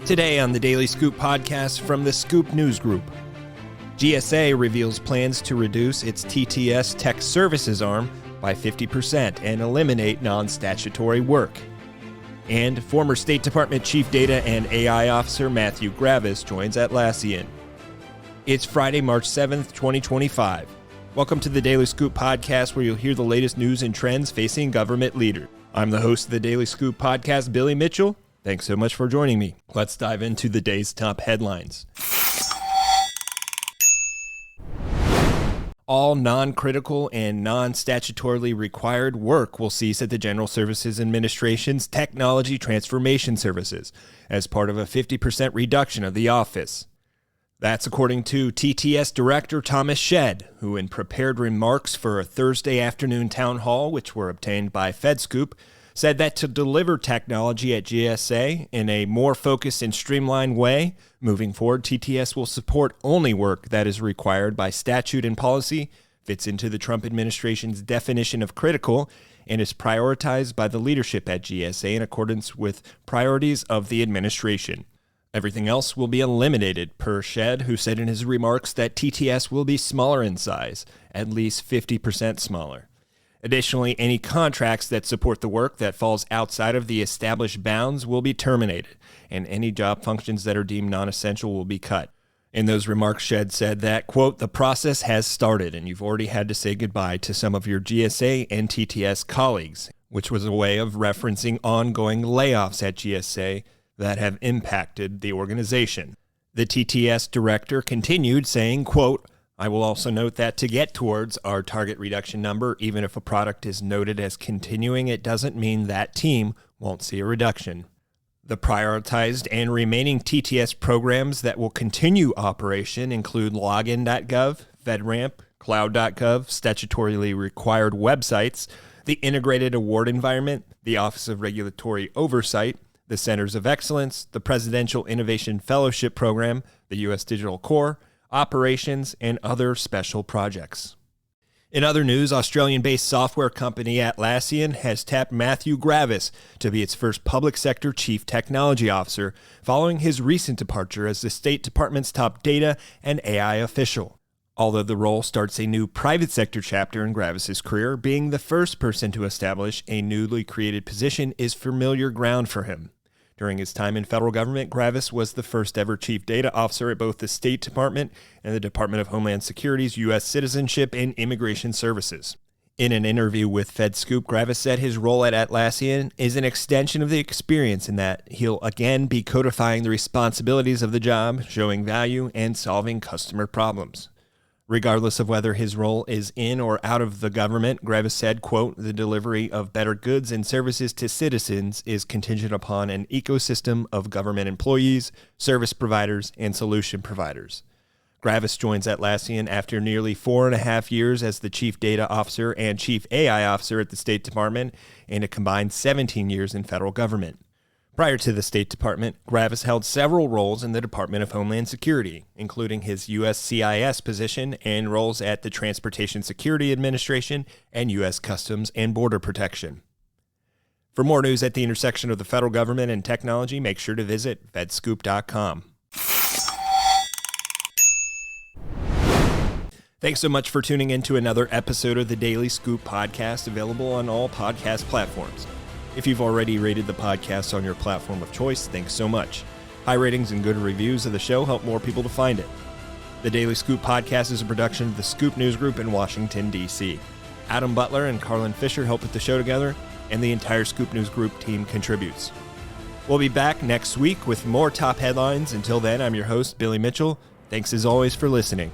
Today on the Daily Scoop podcast from the Scoop News Group, GSA reveals plans to reduce its TTS tech services arm by 50% and eliminate non-statutory work. And former State Department Chief Data and AI Officer Matthew Graviss joins Atlassian. It's Friday, March 7th, 2025. Welcome to the Daily Scoop podcast, where you'll hear the latest news and trends facing government leaders. I'm the host of the Daily Scoop podcast, Billy Mitchell. Thanks so much for joining me. Let's dive into the day's top headlines. All non-critical and non-statutorily required work will cease at the General Services Administration's Technology Transformation Services as part of a 50% reduction of the office. That's according to TTS Director Thomas Shedd, who in prepared remarks for a Thursday afternoon town hall, which were obtained by FedScoop, said that to deliver technology at GSA in a more focused and streamlined way, moving forward, TTS will support only work that is required by statute and policy, fits into the Trump administration's definition of critical, and is prioritized by the leadership at GSA in accordance with priorities of the administration. Everything else will be eliminated, per Shedd, who said in his remarks that TTS will be smaller in size, at least 50% smaller. Additionally, any contracts that support the work that falls outside of the established bounds will be terminated, and any job functions that are deemed non-essential will be cut. In those remarks, Shedd said that, quote, "The process has started, and you've already had to say goodbye to some of your GSA and TTS colleagues," which was a way of referencing ongoing layoffs at GSA that have impacted the organization. The TTS director continued saying, quote, "I will also note that to get towards our target reduction number, even if a product is noted as continuing, it doesn't mean that team won't see a reduction." The prioritized and remaining TTS programs that will continue operation include login.gov, FedRAMP, cloud.gov, statutorily required websites, the Integrated Award Environment, the Office of Regulatory Oversight, the Centers of Excellence, the Presidential Innovation Fellowship Program, the U.S. Digital Core, operations, and other special projects. In other news, Australian-based software company Atlassian has tapped Matthew Graviss to be its first public sector chief technology officer following his recent departure as the State Department's top data and AI official. Although the role starts a new private sector chapter in Graviss's career, being the first person to establish a newly created position is familiar ground for him. During his time in federal government, Graviss was the first ever chief data officer at both the State Department and the Department of Homeland Security's U.S. Citizenship and Immigration Services. In an interview with FedScoop, Graviss said his role at Atlassian is an extension of the experience in that he'll again be codifying the responsibilities of the job, showing value, and solving customer problems. Regardless of whether his role is in or out of the government, Graviss said, quote, "The delivery of better goods and services to citizens is contingent upon an ecosystem of government employees, service providers, and solution providers." Graviss joins Atlassian after nearly 4.5 years as the Chief Data Officer and Chief AI Officer at the State Department and a combined 17 years in federal government. Prior to the State Department, Graviss held several roles in the Department of Homeland Security, including his U.S. CIS position and roles at the Transportation Security Administration and U.S. Customs and Border Protection. For more news at the intersection of the federal government and technology, make sure to visit fedscoop.com. Thanks so much for tuning in to another episode of the Daily Scoop podcast, available on all podcast platforms. If you've already rated the podcast on your platform of choice, thanks so much. High ratings and good reviews of the show help more people to find it. The Daily Scoop podcast is a production of the Scoop News Group in Washington, D.C. Adam Butler and Carlin Fisher help put the show together, and the entire Scoop News Group team contributes. We'll be back next week with more top headlines. Until then, I'm your host, Billy Mitchell. Thanks as always for listening.